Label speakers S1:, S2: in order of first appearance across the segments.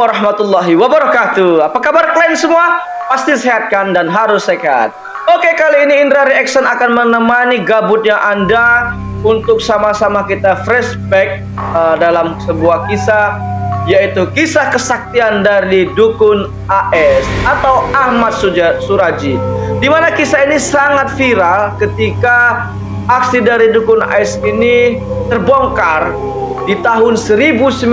S1: warahmatullahi wabarakatuh. Apa kabar kalian semua? Pasti sehat kan dan harus sehat. Oke, kali ini Indra Reaction akan menemani gabutnya Anda untuk sama-sama kita flashback dalam sebuah kisah, yaitu kisah kesaktian dari Dukun AS atau Ahmad Suraji. Di mana kisah ini sangat viral ketika aksi dari Dukun AS ini terbongkar di tahun 1997,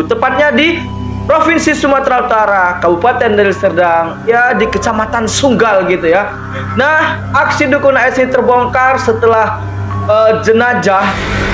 S1: tepatnya di Provinsi Sumatera Utara, Kabupaten Deli Serdang, ya di Kecamatan Sunggal gitu ya. Nah, aksi Dukun AS ini terbongkar setelah jenazah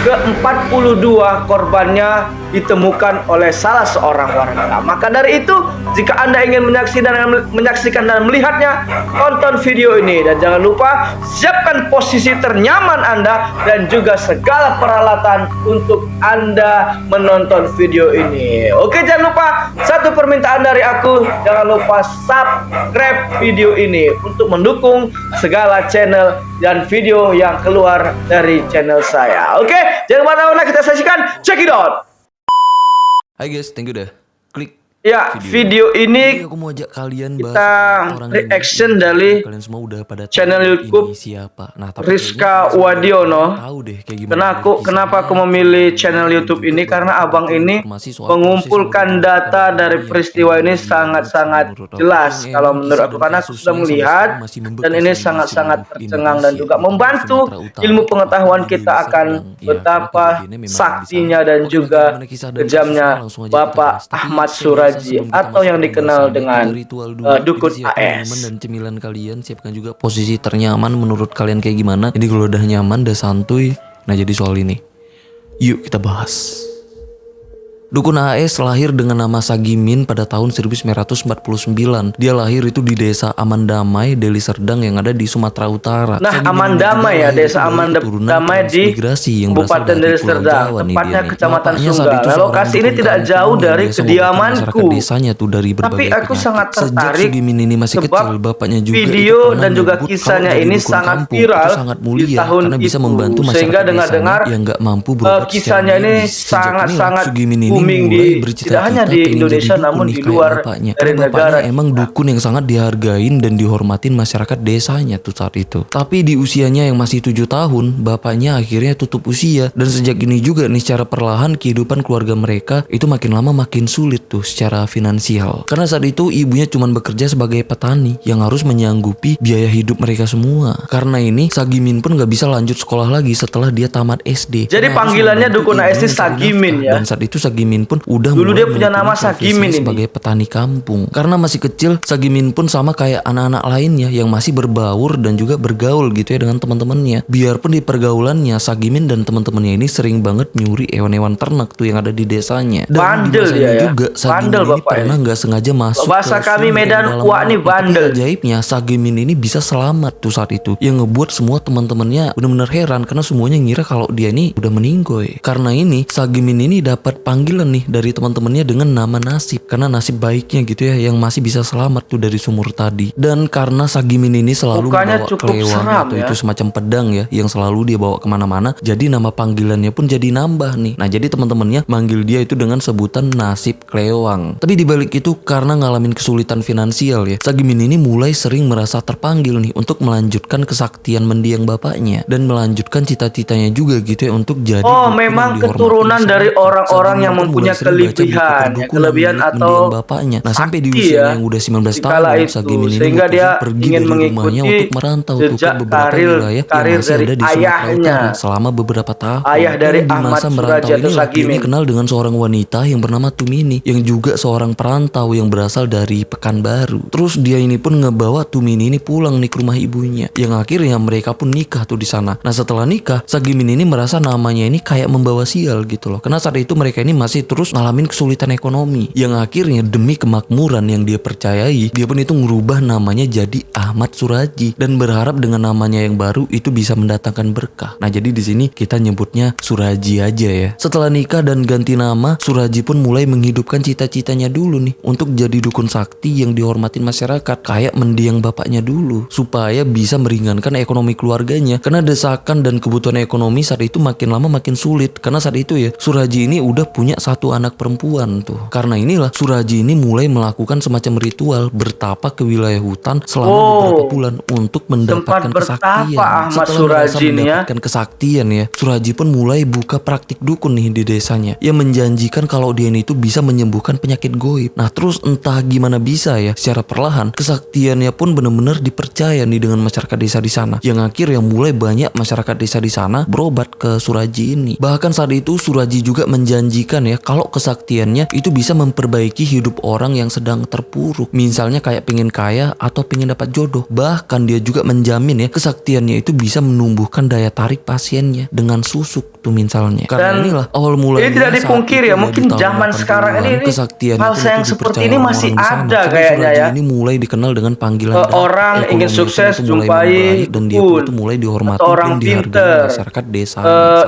S1: ke-42 korbannya ditemukan oleh salah seorang warga. Maka dari itu, jika Anda ingin menyaksikan dan melihatnya, tonton video ini dan jangan lupa siapkan posisi ternyaman Anda dan juga segala peralatan untuk Anda menonton video ini. Oke, jangan lupa satu permintaan dari aku, jangan lupa subscribe video ini untuk mendukung segala channel dan video yang keluar dari channel saya. Oke, jangan kemana-mana, kita saksikan. Check it out.
S2: Hai guys, thank you udah klik
S1: ya video ini.
S2: Aku mau ajak kalian
S1: kita reaction dari
S2: kalian semua udah pada
S1: channel YouTube
S2: siapa. Nah, tapi
S1: Rizka Wadiono.
S2: Tahu deh kayak gimana.
S1: Kenapa aku memilih channel YouTube ini? Karena abang ini mengumpulkan data dari peristiwa ini sangat-sangat jelas. Kalau menurut aku, karena aku sudah melihat dan ini sangat-sangat tercengang dan juga membantu ilmu pengetahuan kita akan betapa saktinya dan juga kejamnya Bapak Ahmad Suraji atau yang dikenal dengan Dukun AS.
S2: Dan cemilan kalian siapkan juga posisi ternyaman menurut kalian kayak gimana. Jadi kalau udah nyaman, udah santuy, nah jadi soal ini yuk kita bahas. Dukun AS lahir dengan nama Sagimin pada tahun 1949. Dia lahir itu di desa Aman Damai, Deli Serdang yang ada di Sumatera Utara.
S1: Nah, Aman Damai ya, desa Aman Damai di Kabupaten Deli Serdang, tepatnya Kecamatan Sunggal. Nah, lokasi ini tidak jauh dari kediamanku. Tapi aku sangat tertarik sebab video dan juga kisahnya ini sangat viral di tahun itu, sehingga dengar-dengar kisahnya ini sangat-sangat booming tidak hanya di Indonesia namun di luar dari negara.
S2: Emang dukun yang sangat dihargain dan dihormatin masyarakat desanya tuh saat itu. Tapi di usianya yang masih 7 tahun, bapaknya akhirnya tutup usia. Dan sejak ini juga nih, secara perlahan kehidupan keluarga mereka itu makin lama makin sulit tuh secara finansial. Karena saat itu ibunya cuma bekerja sebagai petani yang harus menyanggupi biaya hidup mereka semua. Karena ini Sagimin pun gak bisa lanjut sekolah lagi setelah dia tamat SD.
S1: Jadi panggilannya Dukun AS Sagimin ya.
S2: Dan saat itu Sagimin pun udah
S1: dulu dia punya nama Sagimin
S2: sebagai petani kampung. Karena masih kecil, Sagimin pun sama kayak anak-anak lainnya yang masih berbaur dan juga bergaul gitu ya dengan teman-temannya. Biarpun di pergaulannya Sagimin dan teman-temannya ini sering banget nyuri hewan-hewan ternak tuh yang ada di desanya. Dan
S1: bandel
S2: di
S1: ya,
S2: juga Sagimin ini pernah nggak sengaja masuk
S1: bahasa kami Medan wah ini bandel.
S2: Ajaibnya Sagimin ini bisa selamat tuh saat itu, yang ngebuat semua teman-temannya benar-benar heran karena semuanya ngira kalau dia ini udah meninggoy. Karena ini Sagimin ini dapat panggilan nih dari teman-temannya dengan nama Nasib, karena nasib baiknya gitu ya yang masih bisa selamat tuh dari sumur tadi. Dan karena Sagimin ini selalu membawa kelewang atau
S1: ya,
S2: itu semacam pedang ya yang selalu dia bawa kemana-mana, jadi nama panggilannya pun jadi nambah nih. Nah, jadi teman-temannya manggil dia itu dengan sebutan Nasib Klewang. Tapi dibalik itu, karena ngalamin kesulitan finansial ya, Sagimin ini mulai sering merasa terpanggil nih untuk melanjutkan kesaktian mendiang bapaknya dan melanjutkan cita-citanya juga gitu ya untuk jadi
S1: memang keturunan dari orang-orang yang mempunyai kelebihan atau
S2: bapaknya. Nah, sampai di usia yang udah 19 tahun Sagimin ini
S1: sehingga dia
S2: pergi
S1: ingin
S2: dari rumahnya untuk merantau ke beberapa wilayah yang masih ada di Sumatera Utara selama beberapa tahun.
S1: Ayah dari
S2: di masa merantau ini Sagimin kenal dengan seorang wanita yang bernama Tumini yang juga seorang perantau yang berasal dari Pekanbaru. Terus dia ini pun ngebawa Tumini ini pulang nih ke rumah ibunya, yang akhirnya mereka pun nikah tuh di sana. Nah, setelah nikah Sagimin ini merasa namanya ini kayak membawa sial gitu loh, karena saat itu mereka ini masih terus ngalamin kesulitan ekonomi, yang akhirnya demi kemakmuran yang dia percayai, dia pun itu ngerubah namanya jadi Ahmad Suraji dan berharap dengan namanya yang baru itu bisa mendatangkan berkah. Nah, jadi di sini kita nyebutnya Suraji aja ya. Setelah nikah dan ganti nama, Suraji pun mulai menghidupkan cita-citanya dulu nih untuk jadi dukun sakti yang dihormatin masyarakat, kayak mendiang bapaknya dulu supaya bisa meringankan ekonomi keluarganya. Karena desakan dan kebutuhan ekonomi saat itu makin lama makin sulit, karena saat itu ya Suraji ini udah punya satu anak perempuan tuh. Karena inilah Suraji ini mulai melakukan semacam ritual bertapa ke wilayah hutan selama beberapa bulan untuk mendapatkan kesaktian.
S1: Ahmad
S2: Setelah merasa
S1: Suraji ini ya.
S2: mendapatkan kesaktian ya, Suraji pun mulai buka praktik dukun nih di desanya yang menjanjikan kalau dia ini tuh bisa menyembuhkan penyakit goib. Nah terus entah gimana bisa ya, secara perlahan kesaktiannya pun benar-benar dipercaya nih dengan masyarakat desa di sana. Yang akhirnya mulai banyak masyarakat desa di sana berobat ke Suraji ini. Bahkan saat itu Suraji juga menjanjikan ya kalau kesaktiannya itu bisa memperbaiki hidup orang yang sedang terpuruk. Misalnya kayak pengen kaya atau pengen dapat jodoh. Bahkan dia juga menjamin ya kesaktiannya itu bisa menumbuhkan daya tarik pasiennya dengan susuk tuh misalnya. Karena inilah awal mulanya.
S1: Ini tidak dipungkiri ya, mungkin zaman sekarang ini hal yang seperti ini masih ada kayaknya ya.
S2: Ini mulai dikenal dengan panggilan
S1: orang ingin sukses jumpai
S2: dan dia itu mulai dihormati dan dihargai masyarakat desa.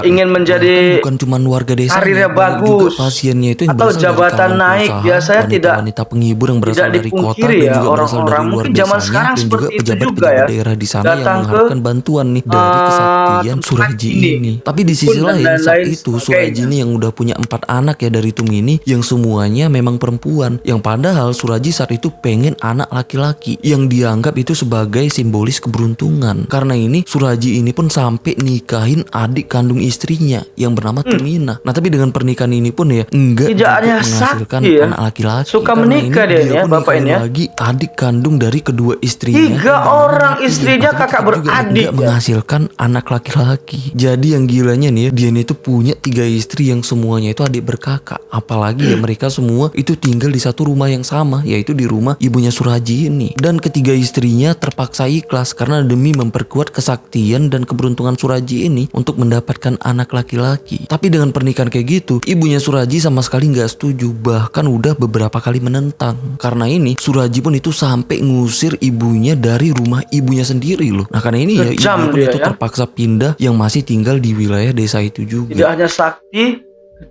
S1: Ingin menjadi
S2: bukan cuma warga desa,
S1: karirnya bagus,
S2: juga pasiennya itu yang
S1: atau jabatan naik biasanya tidak
S2: wanita penghibur yang berasal dari kota dan
S1: ya,
S2: juga berasal dari luar desanya dan juga pejabat-pejabat daerah di sana yang mengharapkan bantuan nih dari kesaktian Suraji ini. Tapi di sisi lain saat itu Suraji ini yang udah punya 4 anak ya dari Tumini yang semuanya memang perempuan, yang padahal Suraji saat itu pengen anak laki-laki yang dianggap itu sebagai simbolis keberuntungan. Karena ini Suraji ini pun sampai nikahin adik kandung istrinya yang bernama Tumina. Nah tapi dengan pernikahan ini pun ya enggak menghasilkan anak laki-laki.
S1: Suka menikah dia
S2: pun
S1: bapak ini ya.
S2: Lagi adik kandung dari kedua istrinya.
S1: 3 orang istrinya kakak beradik
S2: ya. Menghasilkan anak laki-laki. Jadi yang gilanya nih ya, dia ini tuh punya 3 istri yang semuanya itu adik berkakak. Apalagi ya mereka semua itu tinggal di satu rumah yang sama, yaitu di rumah ibunya Suraji ini. Dan ketiga istrinya terpaksa ikhlas karena demi memperkuat kesaktian dan keberuntungan Suraji ini untuk mendapatkan anak laki-laki. Tapi dengan pernikahan kayak gitu, ibunya Suraji sama sekali nggak setuju, bahkan udah beberapa kali menentang. Karena ini Suraji pun itu sampai ngusir ibunya dari rumah ibunya sendiri loh. Nah karena ini ya ibunya pun itu terpaksa pindah yang masih tinggal di wilayah desa itu juga.
S1: Tidak hanya sakti,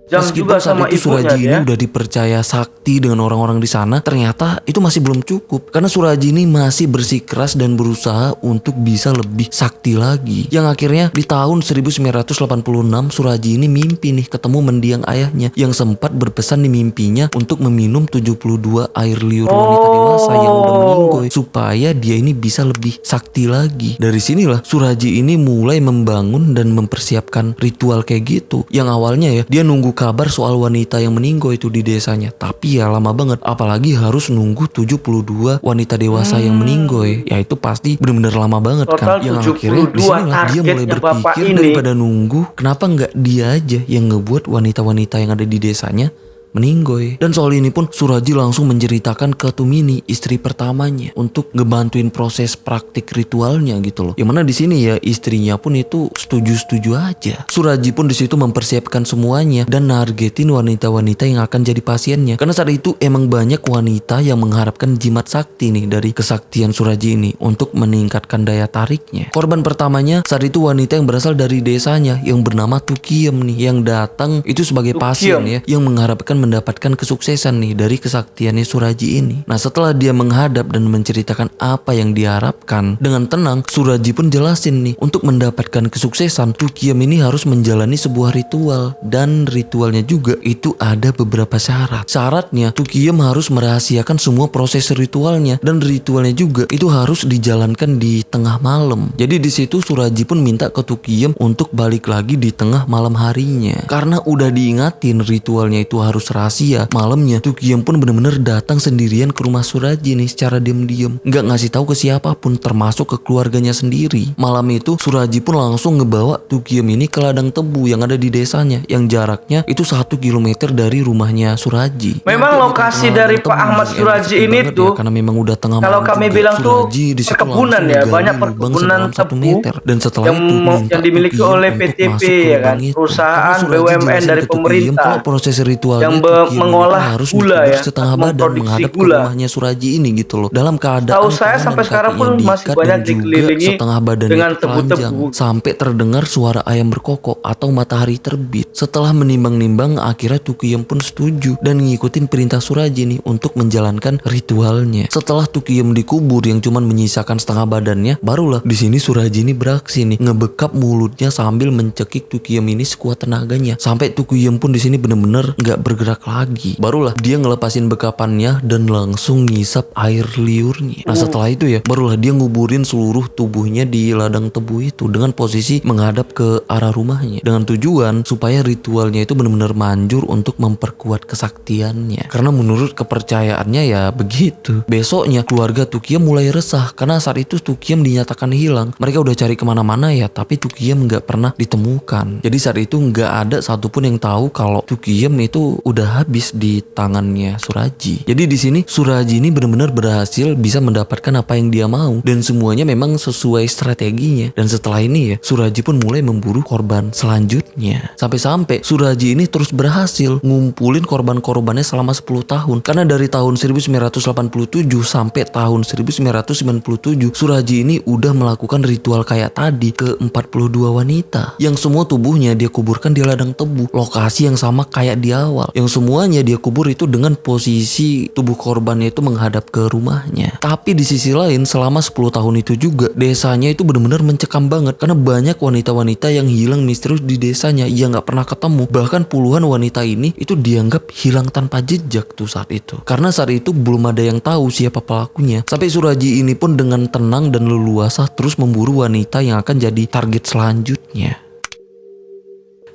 S2: meskipun
S1: juga sama
S2: itu Suraji ini udah dipercaya sakti dengan orang-orang di sana, ternyata itu masih belum cukup karena Suraji ini masih bersikeras dan berusaha untuk bisa lebih sakti lagi. Yang akhirnya di tahun 1986 Suraji ini mimpi nih ketemu mendiang ayahnya yang sempat berpesan di mimpinya untuk meminum 72 air liur wanita dewasa yang udah meninggoy supaya dia ini bisa lebih sakti lagi. Dari sinilah Suraji ini mulai membangun dan mempersiapkan ritual kayak gitu. Yang awalnya ya dia nunggu kabar soal wanita yang meninggal itu di desanya, tapi ya lama banget, apalagi harus nunggu 72 wanita dewasa yang meninggal ya itu pasti benar-benar lama banget kan. Yang akhirnya disinilah dia mulai berpikir daripada nunggu, kenapa nggak dia aja yang ngebuat wanita-wanita yang ada di desanya meninggoy. Dan soal ini pun Suraji langsung menceritakan ke Tumini, istri pertamanya, untuk ngebantuin proses praktik ritualnya gitu loh. Yang mana di sini ya istrinya pun itu setuju-setuju aja. Suraji pun di situ mempersiapkan semuanya dan nargetin wanita-wanita yang akan jadi pasiennya. Karena saat itu emang banyak wanita yang mengharapkan jimat sakti nih dari kesaktian Suraji ini untuk meningkatkan daya tariknya. Korban pertamanya saat itu wanita yang berasal dari desanya yang bernama Tukiem nih, yang datang itu sebagai pasien ya, yang mengharapkan mendapatkan kesuksesan nih dari kesaktiannya Suraji ini. Nah setelah dia menghadap dan menceritakan apa yang diharapkan, dengan tenang Suraji pun jelasin nih, untuk mendapatkan kesuksesan Tukiem ini harus menjalani sebuah ritual, dan ritualnya juga itu ada beberapa syarat. Syaratnya Tukiem harus merahasiakan semua proses ritualnya, dan ritualnya juga itu harus dijalankan di tengah malam. Jadi di situ Suraji pun minta ke Tukiem untuk balik lagi di tengah malam harinya, karena udah diingatin ritualnya itu harus rahasia. Malamnya Tukiem pun benar-benar datang sendirian ke rumah Suraji nih secara diam-diam, nggak ngasih tahu ke siapapun termasuk ke keluarganya sendiri. Malam itu Suraji pun langsung ngebawa Tukiem ini ke ladang tebu yang ada di desanya, yang jaraknya itu 1 kilometer dari rumahnya Suraji.
S1: Memang lokasi dari Pak Ahmad Suraji ini tuh
S2: ya, karena memang udah tengah
S1: kalau kami bilang tuh perkebunan ya, banyak perkebunan tebu
S2: dan setelah
S1: yang dimiliki oleh PTP ya kan, perusahaan BUMN dari pemerintah.
S2: Kalau proses ritualnya Tukiem ini
S1: mengolah
S2: tuh harus
S1: gula
S2: dikubur
S1: ya,
S2: setengah
S1: atau
S2: badan
S1: memproduksi
S2: menghadap ke
S1: gula.
S2: rumahnya Suraji ini gitu loh. Dalam keadaan
S1: Tahu saya
S2: tangan
S1: sampai
S2: dan
S1: sekarang
S2: kakinya
S1: pun masih
S2: diikat
S1: banyak
S2: dan juga
S1: dikelilingi
S2: setengah badannya
S1: dengan
S2: itu telanjang
S1: tebu-tebu.
S2: sampai terdengar suara ayam berkokok atau matahari terbit. Setelah menimbang-nimbang akhirnya Tukiem pun setuju dan ngikutin perintah Suraji nih untuk menjalankan ritualnya. Setelah Tukiem dikubur yang cuman menyisakan setengah badannya, barulah di sini Suraji ini beraksi nih ngebekap mulutnya sambil mencekik Tukiem ini sekuat tenaganya sampai Tukiem pun di sini bener-bener nggak bergerak lagi. Barulah dia ngelepasin bekapannya dan langsung ngisap air liurnya. Nah setelah itu ya barulah dia nguburin seluruh tubuhnya di ladang tebu itu dengan posisi menghadap ke arah rumahnya dengan tujuan supaya ritualnya itu benar-benar manjur untuk memperkuat kesaktiannya. Karena menurut kepercayaannya ya begitu. Besoknya keluarga Tukiem mulai resah karena saat itu Tukiem dinyatakan hilang. Mereka udah cari kemana-mana ya, tapi Tukiem nggak pernah ditemukan. Jadi saat itu nggak ada satupun yang tahu kalau Tukiem itu udah habis di tangannya Suraji. Jadi di sini Suraji ini benar-benar berhasil bisa mendapatkan apa yang dia mau dan semuanya memang sesuai strateginya. Dan setelah ini ya Suraji pun mulai memburu korban selanjutnya. Sampai-sampai Suraji ini terus berhasil ngumpulin korban-korbannya selama 10 tahun. Karena dari tahun 1987 sampai tahun 1997 Suraji ini udah melakukan ritual kayak tadi ke 42 wanita yang semua tubuhnya dia kuburkan di ladang tebu, lokasi yang sama kayak di awal, yang semuanya dia kubur itu dengan posisi tubuh korbannya itu menghadap ke rumahnya. Tapi di sisi lain selama 10 tahun itu juga desanya itu benar-benar mencekam banget karena banyak wanita-wanita yang hilang misterius di desanya yang nggak pernah ketemu. Bahkan puluhan wanita ini itu dianggap hilang tanpa jejak tuh saat itu. Karena saat itu belum ada yang tahu siapa pelakunya. Sampai Suraji ini pun dengan tenang dan leluasa terus memburu wanita yang akan jadi target selanjutnya.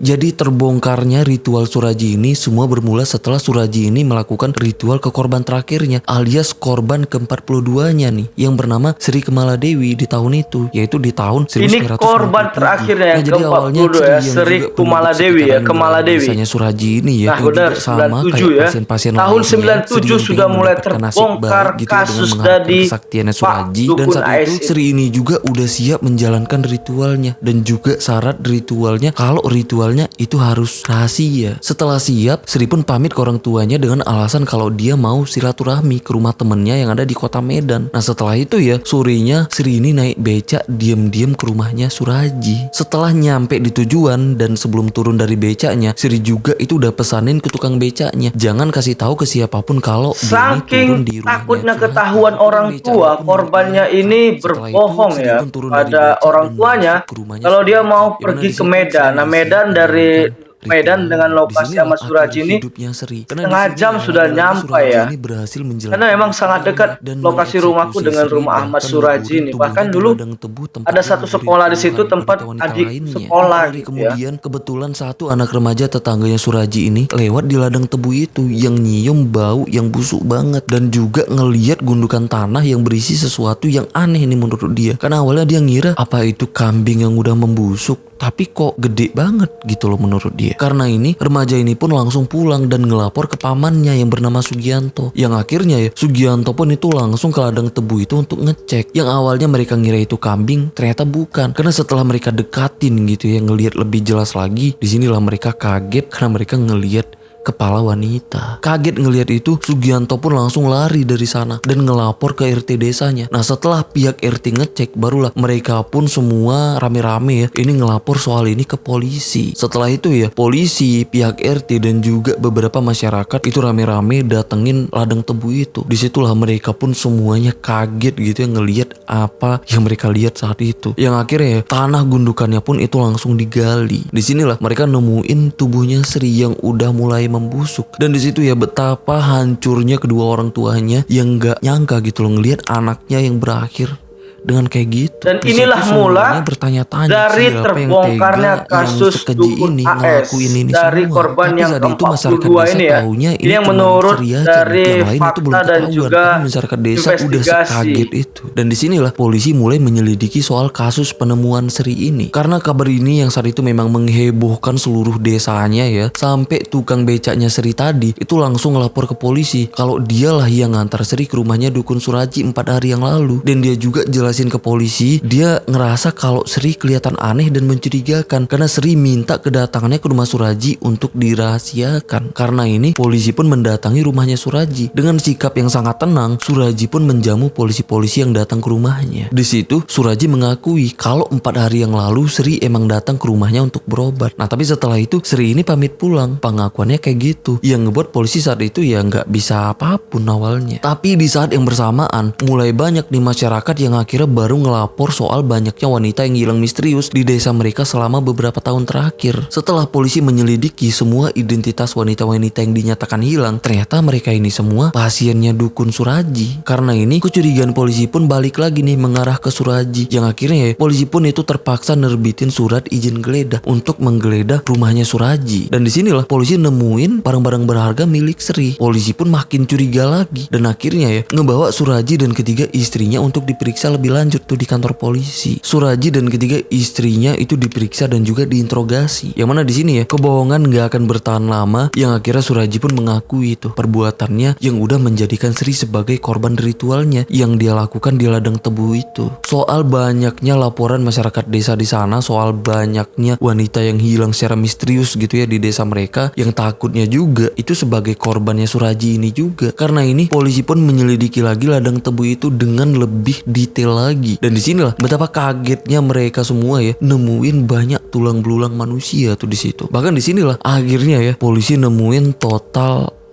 S2: Jadi terbongkarnya ritual Suraji ini semua bermula setelah Suraji ini melakukan ritual ke korban terakhirnya alias korban ke-42-nya nih yang bernama Sri Kemala Dewi di tahun itu, yaitu di tahun 1997.
S1: Ini korban terakhirnya yang
S2: jadi awalnya
S1: ke-42 ya, Sri Kemala Dewi ya, Kemala Dewi.
S2: Desanya Suraji ini ya,
S1: Nah benar,
S2: sama
S1: 97
S2: kayak
S1: ya.
S2: pasien-pasien
S1: Tahun
S2: lainnya,
S1: 97 sudah mulai terbongkar kasus dari
S2: kesaktiannya
S1: Pak
S2: Suraji dan
S1: Dukun
S2: saat itu
S1: AS.
S2: Sri ini juga udah siap menjalankan ritualnya dan juga syarat ritualnya kalau ritualnya itu harus rahasia. Setelah siap, Sri pun pamit ke orang tuanya dengan alasan kalau dia mau silaturahmi ke rumah temennya yang ada di kota Medan. Nah setelah itu ya, sorenya Sri ini naik becak diam-diam ke rumahnya Suraji. Setelah nyampe di tujuan dan sebelum turun dari becaknya, Sri juga itu udah pesanin ke tukang becaknya, jangan kasih tahu ke siapapun kalau dia ini turun di
S1: Saking
S2: rumahnya
S1: takutnya
S2: Suraji.
S1: ketahuan orang
S2: Becaknya
S1: tua,
S2: pun
S1: korbannya
S2: berkeliling.
S1: ini
S2: Setelah itu,
S1: berbohong
S2: Sri
S1: ya
S2: pun turun dari
S1: pada
S2: becak
S1: orang
S2: dan
S1: tuanya
S2: masuk ke rumahnya
S1: kalau dia
S2: Suraji.
S1: mau
S2: Yang mana
S1: pergi
S2: di
S1: ke
S2: situ
S1: Medan. Nah
S2: Sri
S1: Medan
S2: isi
S1: dari
S2: menjalankan
S1: Medan dengan lokasi
S2: disinilah
S1: sama Suraji
S2: akhir
S1: ini
S2: hidupnya Sri.
S1: setengah
S2: Di sini
S1: jam
S2: ya,
S1: sudah
S2: lagi-lagi
S1: nyampe
S2: Suraji
S1: ya.
S2: ini berhasil menjalankan
S1: Karena memang sangat dekat
S2: dan
S1: lokasi rumahku
S2: mengeksekusi
S1: dengan
S2: Sri,
S1: rumah Ahmad
S2: bahkan
S1: Suraji
S2: nguburin
S1: ini.
S2: tubuhnya
S1: Bahkan
S2: di
S1: dulu
S2: ladang tebu tempat
S1: ada
S2: dia
S1: satu
S2: nguburin
S1: sekolah di situ
S2: puluhan
S1: tempat
S2: wanita-wanita
S1: adik
S2: lainnya.
S1: sekolah
S2: Hari
S1: gitu ya.
S2: kemudian kebetulan satu anak remaja tetangganya Suraji ini lewat di ladang tebu itu yang nyium bau yang busuk banget dan juga ngeliat gundukan tanah yang berisi sesuatu yang aneh nih menurut dia. Karena awalnya dia ngira apa itu kambing yang udah membusuk, tapi kok gede banget gitu loh menurut dia. Karena ini remaja ini pun langsung pulang dan ngelapor ke pamannya yang bernama Sugianto. Yang akhirnya ya Sugianto pun itu langsung ke ladang tebu itu untuk ngecek. Yang awalnya mereka ngira itu kambing, ternyata bukan. Karena setelah mereka dekatin gitu ya ngelihat lebih jelas lagi, disinilah mereka kaget karena mereka ngelihat kepala wanita. Kaget ngelihat itu, Sugianto pun langsung lari dari sana dan ngelapor ke RT desanya. Nah setelah pihak RT ngecek, barulah mereka pun semua rame-rame ya ini ngelapor soal ini ke polisi. Setelah itu ya polisi, pihak RT dan juga beberapa masyarakat itu rame-rame datengin ladang tebu itu. Disitulah mereka pun semuanya kaget gitu ya ngelihat apa yang mereka lihat saat itu. Yang akhirnya ya tanah gundukannya pun itu langsung digali. Disinilah mereka nemuin tubuhnya Sri yang udah mulai membusuk. Dan di situ ya betapa hancurnya kedua orang tuanya yang gak nyangka gitu loh ngelihat anaknya yang berakhir dengan kayak gitu.
S1: Dan
S2: Di
S1: inilah
S2: situ
S1: mula
S2: semuanya bertanya-tanya
S1: dari
S2: siapa yang
S1: terbongkarnya
S2: tega,
S1: kasus
S2: yang sekeji
S1: Dukun
S2: ini
S1: AS
S2: ngelakuin ini
S1: dari
S2: semua.
S1: korban
S2: Tapi
S1: yang
S2: saat itu masyarakat
S1: ke-42
S2: desa
S1: ini ya.
S2: taunya
S1: Ini yang
S2: cuma
S1: menurut
S2: Sri aja,
S1: dari
S2: yang lain itu belum
S1: fakta dan
S2: ketahuan.
S1: juga
S2: Tapi masyarakat desa udah
S1: investigasi.
S2: sekaget itu. Dan disinilah polisi mulai menyelidiki soal kasus penemuan Sri ini. Karena kabar ini yang saat itu memang menghebohkan seluruh desanya ya. Sampai tukang becaknya Sri tadi itu langsung ngelapor ke polisi kalau dialah yang ngantar Sri ke rumahnya Dukun Suraji 4 hari yang lalu. Dan dia juga jelasin ngejelasin ke polisi, dia ngerasa kalau Sri kelihatan aneh dan mencurigakan karena Sri minta kedatangannya ke rumah Suraji untuk dirahasiakan. Karena ini polisi pun mendatangi rumahnya Suraji. Dengan sikap yang sangat tenang, Suraji pun menjamu polisi-polisi yang datang ke rumahnya. Di situ Suraji mengakui kalau 4 hari yang lalu Sri emang datang ke rumahnya untuk berobat. Nah tapi setelah itu Sri ini pamit pulang. Pengakuannya kayak gitu, yang ngebuat polisi saat itu ya nggak bisa apapun awalnya. Tapi di saat yang bersamaan mulai banyak nih masyarakat yang akhirnya baru ngelapor soal banyaknya wanita yang hilang misterius di desa mereka selama beberapa tahun terakhir. Setelah polisi menyelidiki semua identitas wanita-wanita yang dinyatakan hilang, ternyata mereka ini semua pasiennya dukun Suraji. Karena ini kecurigaan polisi pun balik lagi nih mengarah ke Suraji, yang akhirnya ya polisi pun itu terpaksa nerbitin surat izin geledah untuk menggeledah rumahnya Suraji. Dan disinilah polisi nemuin barang-barang berharga milik Sri. Polisi pun makin curiga lagi dan akhirnya ya ngebawa Suraji dan ketiga istrinya untuk diperiksa lebih lanjut tuh di kantor polisi. Suraji dan ketiga istrinya itu diperiksa dan juga diinterogasi. Yang mana di sini ya kebohongan nggak akan bertahan lama, yang akhirnya Suraji pun mengakui itu perbuatannya yang udah menjadikan Sri sebagai korban ritualnya yang dia lakukan di ladang tebu itu. Soal banyaknya laporan masyarakat desa di sana soal banyaknya wanita yang hilang secara misterius gitu ya di desa mereka, yang takutnya juga itu sebagai korbannya Suraji ini juga. Karena ini polisi pun menyelidiki lagi ladang tebu itu dengan lebih detail lagi. Dan disinilah betapa kagetnya mereka semua ya nemuin banyak tulang belulang manusia tuh di situ. Bahkan disinilah akhirnya ya polisi nemuin total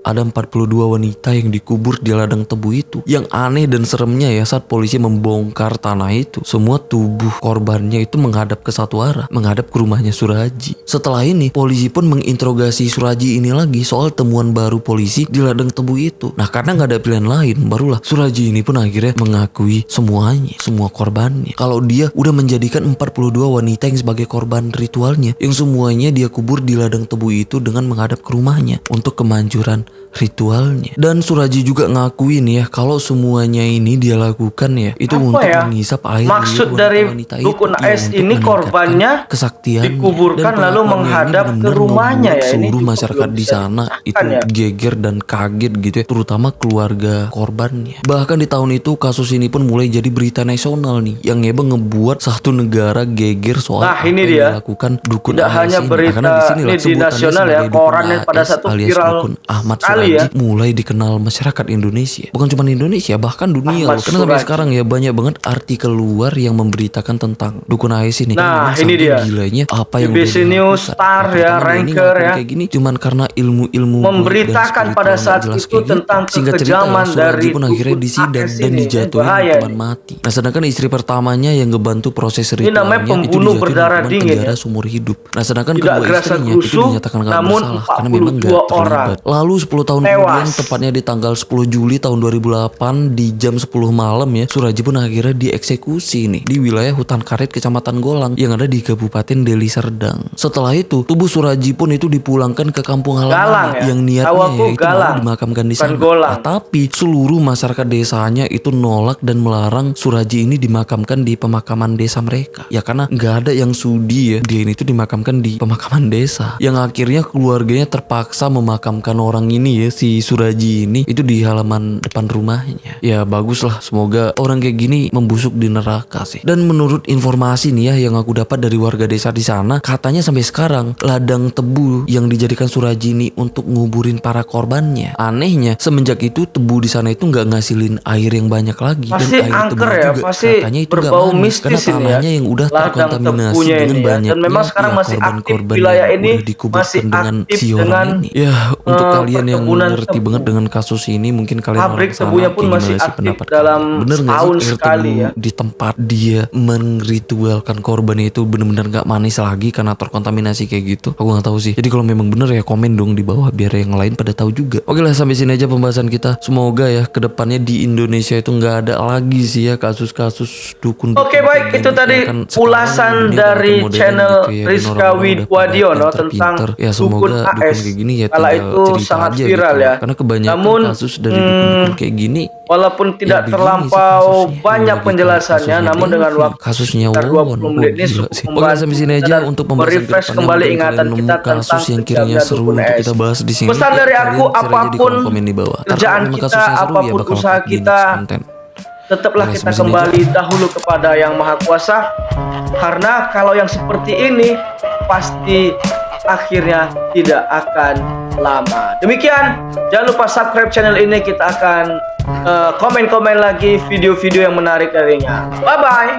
S2: ada 42 wanita yang dikubur di ladang tebu itu. Yang aneh dan seremnya ya saat polisi membongkar tanah itu, semua tubuh korbannya itu menghadap ke satu arah, menghadap ke rumahnya Suraji. Setelah ini polisi pun menginterogasi Suraji ini lagi soal temuan baru polisi di ladang tebu itu. Nah karena gak ada pilihan lain, barulah Suraji ini pun akhirnya mengakui semuanya, semua korbannya. Kalau dia udah menjadikan 42 wanita yang sebagai korban ritualnya, yang semuanya dia kubur di ladang tebu itu dengan menghadap ke rumahnya untuk kemanjuran ritualnya. Dan Suraji juga ngakuin ya kalau semuanya ini dia lakukan ya itu
S1: Apa
S2: untuk
S1: ya?
S2: menghisap air
S1: Maksud
S2: liur
S1: dari
S2: wanita
S1: dukun
S2: itu,
S1: AS
S2: untuk
S1: ini
S2: meningkatkan
S1: korbannya
S2: kesaktiannya.
S1: dikuburkan
S2: Dan
S1: lalu
S2: pengakuannya ini
S1: menghadap ke
S2: benar-benar
S1: rumahnya
S2: membuat
S1: ya. Ini
S2: seluruh
S1: juga
S2: masyarakat
S1: belum
S2: di
S1: bisa
S2: sana itu
S1: disahkan ya.
S2: geger dan kaget gitu ya, terutama keluarga korbannya. Bahkan di tahun itu kasus ini pun mulai jadi berita nasional nih, yang ngebuat satu negara geger soal
S1: Nah,
S2: apa
S1: ini
S2: yang
S1: dia.
S2: dilakukan dukun
S1: Tidak
S2: AS
S1: hanya
S2: ini.
S1: berita
S2: Karena di sinilah
S1: ini di
S2: sebutannya
S1: nasional ya,
S2: sebagai dukun
S1: koran yang pada
S2: AS
S1: satu
S2: alias
S1: viral
S2: dukun Ahmad
S1: sekali
S2: Suraji
S1: ya.
S2: mulai dikenal masyarakat Indonesia. Bukan cuma Indonesia, bahkan dunia
S1: Ahmad
S2: loh. Karena sampai
S1: Suraji.
S2: sekarang ya banyak banget artikel luar yang memberitakan tentang dukun AS ini. Karena
S1: Nah,
S2: memang
S1: ini
S2: saking
S1: dia.
S2: gilanya apa yang
S1: BBC
S2: udah
S1: News,
S2: dilakukan.
S1: Star ya,
S2: Terutama dia ini
S1: Ranker
S2: ngelakuin
S1: ya,
S2: kayak gini cuman karena ilmu-ilmu gaib dan
S1: memberitakan
S2: spiritual
S1: pada
S2: nggak
S1: saat
S2: jelas
S1: itu
S2: kayak gitu.
S1: tentang
S2: Singkat cerita ya,
S1: kekejaman
S2: Suraji
S1: dari
S2: pun akhirnya
S1: dukun
S2: disidang
S1: AS
S2: dan
S1: ini.
S2: dijatuhin
S1: Bahaya
S2: hukuman
S1: nih.
S2: mati. Nah sedangkan istri pertamanya yang ngebantu proses
S1: Ini namanya
S2: ritualnya itu
S1: pembunuh
S2: dijatuhin
S1: berdarah
S2: hukuman
S1: dingin
S2: penjara
S1: ya.
S2: seumur hidup. Nah sedangkan
S1: Tidak
S2: kedua
S1: gerasa
S2: istrinya itu
S1: gerusu,
S2: dinyatakan gak
S1: namun
S2: bersalah karena memang
S1: 42
S2: gak
S1: orang
S2: terlibat. Lalu 10 tahun
S1: tewas.
S2: kemudian, tepatnya di tanggal 10 Juli tahun 2008 di jam 10 malam ya, Suraji pun akhirnya dieksekusi nih di wilayah hutan karet Kecamatan Golang yang ada di Kabupaten Deli Serdang. Setelah itu tubuh Suraji pun itu dipulangkan ke kampung
S1: Galang
S2: halamannya
S1: ya.
S2: yang
S1: Tahu
S2: niatnya
S1: aku
S2: ya itu
S1: Galang,
S2: mau dimakamkan di
S1: bukan
S2: sana.
S1: Golang.
S2: Nah, tapi seluruh masyarakat desanya itu nolak dan melarang Suraji ini dimakamkan di pemakaman desa mereka. Ya karena nggak ada yang sudi ya dia ini tuh dimakamkan di pemakaman desa. Yang akhirnya keluarganya terpaksa memakamkan orang ini ya, si Suraji ini itu di halaman depan rumahnya. Ya bagus lah, semoga orang kayak gini membusuk di neraka sih. Dan menurut informasi nih ya yang aku dapat dari warga desa di sana, katanya sampai sekarang ladang tebu yang dijadikan Suraji ini untuk nguburin para korbannya. Anehnya semenjak itu tebu di sana itu nggak ngasilin air yang banyak lagi.
S1: Pasti
S2: Dan air
S1: angker
S2: tebu
S1: ya,
S2: juga
S1: pasti
S2: katanya itu nggak
S1: berbau
S2: manis
S1: mistis
S2: karena
S1: ini ya.
S2: tanahnya yang udah
S1: Ladang
S2: terkontaminasi
S1: tebunya
S2: dengan
S1: ini ya.
S2: banyaknya
S1: Dan memang sekarang masih aktif
S2: korban-korban
S1: wilayah
S2: yang
S1: ini,
S2: udah dikuburkan
S1: masih
S2: dengan
S1: aktif
S2: si orang
S1: dengan
S2: ini. Ya untuk kalian yang
S1: perkebunan
S2: ngerti
S1: tebu.
S2: banget dengan kasus ini, mungkin kalian
S1: Pabrik
S2: orang sana
S1: tebunya pun
S2: kayak
S1: masih
S2: gimana sih
S1: aktif
S2: pendapat
S1: dalam
S2: kalian? Bener nggak
S1: setahun
S2: sih air
S1: sekali
S2: tebu
S1: ya.
S2: di tempat dia mengritualkan korbannya itu bener-bener gak manis lagi karena terkontaminasi kayak gitu? Aku nggak tahu sih. Jadi kalau memang bener ya komen dong di bawah biar yang lain pada tahu juga. Oke lah, sampai sini aja pembahasan kita. Semoga ya kedepannya di Indonesia itu nggak ada lagi sih ya kasus-kasus dukun.
S1: Oke baik, itu tadi ulasan dari channel Rizka Wadiono tentang
S2: ya,
S1: dukun
S2: semoga dukun
S1: AS.
S2: kayak gini ya
S1: Kala
S2: tinggal
S1: itu
S2: cerita
S1: sangat
S2: aja
S1: viral
S2: gitu.
S1: ya.
S2: Karena kebanyakan
S1: Namun
S2: kasus dari dukun-dukun kayak gini
S1: walaupun tidak
S2: begini sih
S1: terlampau
S2: kasusnya.
S1: banyak
S2: Lebih ke
S1: penjelasannya,
S2: kasusnya
S1: namun dengan
S2: Devi,
S1: waktu
S2: kasusnya
S1: sekitar
S2: Wawon.
S1: 20 menit ini
S2: Gila
S1: cukup
S2: sih. Oke,
S1: membantu
S2: sampai sini aja
S1: dan
S2: untuk pembahasan
S1: merefresh
S2: kedepannya.
S1: kembali
S2: Mungkin
S1: ingatan
S2: kalian
S1: kita
S2: nemu kasus
S1: tentang
S2: yang kiranya
S1: kejamnya
S2: seru
S1: dukun
S2: untuk
S1: AS.
S2: kita bahas di sini.
S1: Pesan dari
S2: Kalian
S1: aku,
S2: share aja di kolom
S1: apapun
S2: komen di bawah. Ntar kalau
S1: kerjaan
S2: memang
S1: kita,
S2: kasusnya seru ya
S1: apapun
S2: bakal
S1: usaha
S2: upload di
S1: kita,
S2: next konten.
S1: tetaplah
S2: Beres
S1: kita
S2: mesin
S1: kembali dahulu kepada Yang Maha Kuasa, karena kalau yang seperti ini pasti akhirnya tidak akan lama. Demikian, jangan lupa subscribe channel ini, kita akan komen-komen lagi video-video yang menarik darinya. Bye-bye.